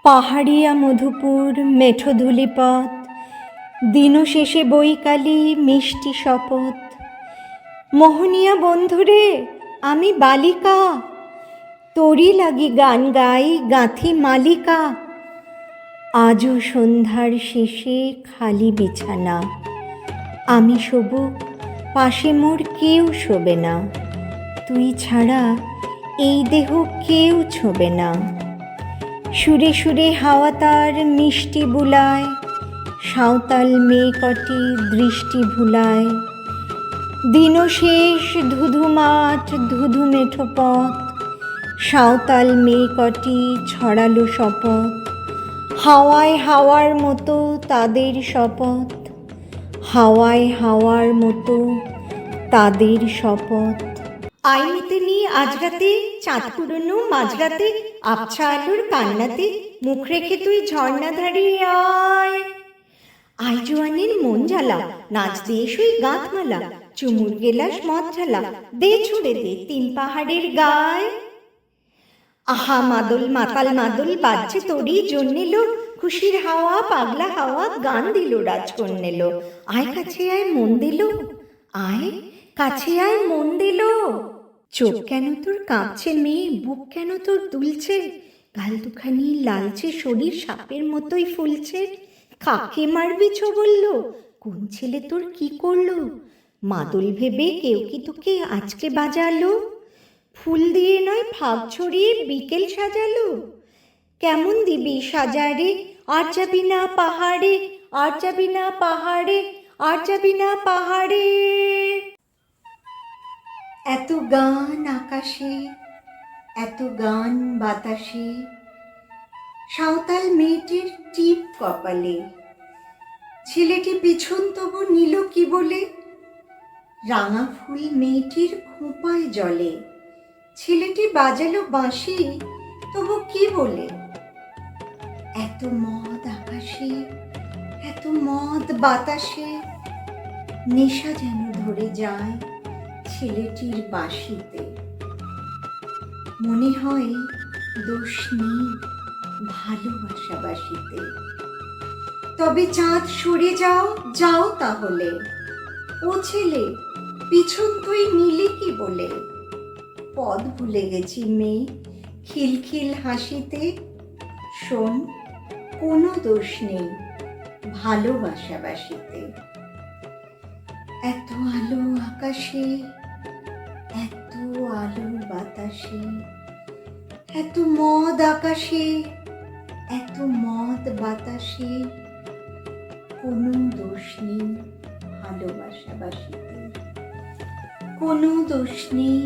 পাহাড়িয়া মধুপুর মেঠো ধূলিপথ, দিনশেষে বৈকালী মিষ্টি শপথ। মোহনিয়া বন্ধুরে আমি বালিকা, তোরি লাগি গান গাই গাঁথি মালিকা। আজও সন্ধ্যার শেষে খালি বিছানা, আমি শোবো পাশে মোর কেউ শোবে না। তুই ছাড়া এই দেহ কেউ ছোবে না। সুরে সুরে হাওয়া তার মিষ্টি বুলায়, সাঁওতাল মেয়ে কটি দৃষ্টি ভুলায়। দিনশেষ ধুধু মাঠ ধুধু মেঠো পথ, সাঁওতাল মেয়ে কটি ছড়ালো শপথ। হাওয়ায় হাওয়ার মতো তাদের শপথ, হাওয়ায় হাওয়ার মতো তাদের শপথ। আইনিতে নিয়ে আজ রাতে চাঁদ পুরনো মাঝরাতে, আবছা আলোর কান্নাতে মুখ রেখে তুই ঝর্ণাধারে আয়। আই জোয়ানের মন জ্বালা, নাচ দিয়ে শুই গাঁথমালা, চুমুর গেলাস মদ ঝালা, দে ছুড়ে দে তিন পাহাড়ের গায়। আহা মাদল মাতাল মাদল বাজছে তোরই জন্যে লো, খুশির হাওয়া পাগলা হাওয়া গান দিল রাজকন্যে লো। আয় কাছে আয় মন দিল, আয় কাছে আয় মন দিল। চোখ কেন তোর কাঁপছে মেয়ে, বুক কেন তোর দুলছে, গাল দুখানি লালচে শরীর সাপের মতোই ফুলছে। কাকে মারবি ছো বললো, কোন ছেলে তোর কি করলো, মাদল ভেবে কেউ কি তোকে আজকে বাজালো। ফুল দিয়ে নয় ফাগ ছড়িয়ে বিকেল সাজালো, কেমন দিবি সাজারে আর যাবি না পাহাড়ে, আর যাবি না পাহাড়ে, আর যাবি না পাহাড়ে। এত গান আকাশে, এত গান বাতাসে, সাঁওতাল মেয়েটির টিপ কপালে। ছেলেটি পিছন তবু নিল কি বলে, রাঙা ফুল মেয়েটির খোঁপায় জলে। ছেলেটি বাজালো বাঁশি তবু কি বলে, এত মদ আকাশে, এত মদ বাতাসে। নেশা যেন ধরে যায় ছেলেটির বাঁশিতে। মনে হয় দোষ নেই ভালোবাসাবাসিতে। তবে চাঁদ সরে যাও, যাও তাহলে। ও ছেলে পিছন তুই নিলি কি বলে, পদ ভুলে গেছি মেয়ে খিলখিল হাসিতে। শোন কোনো দোষ নেই ভালোবাসাবাসিতে। এত আলো আকাশে, এত আলো বাতাসে, এত মদ আকাশে, এত মদ বাতাসে। কোনো দোষ নেই ভালোবাসাবাসিতে, কোনো দোষ নেই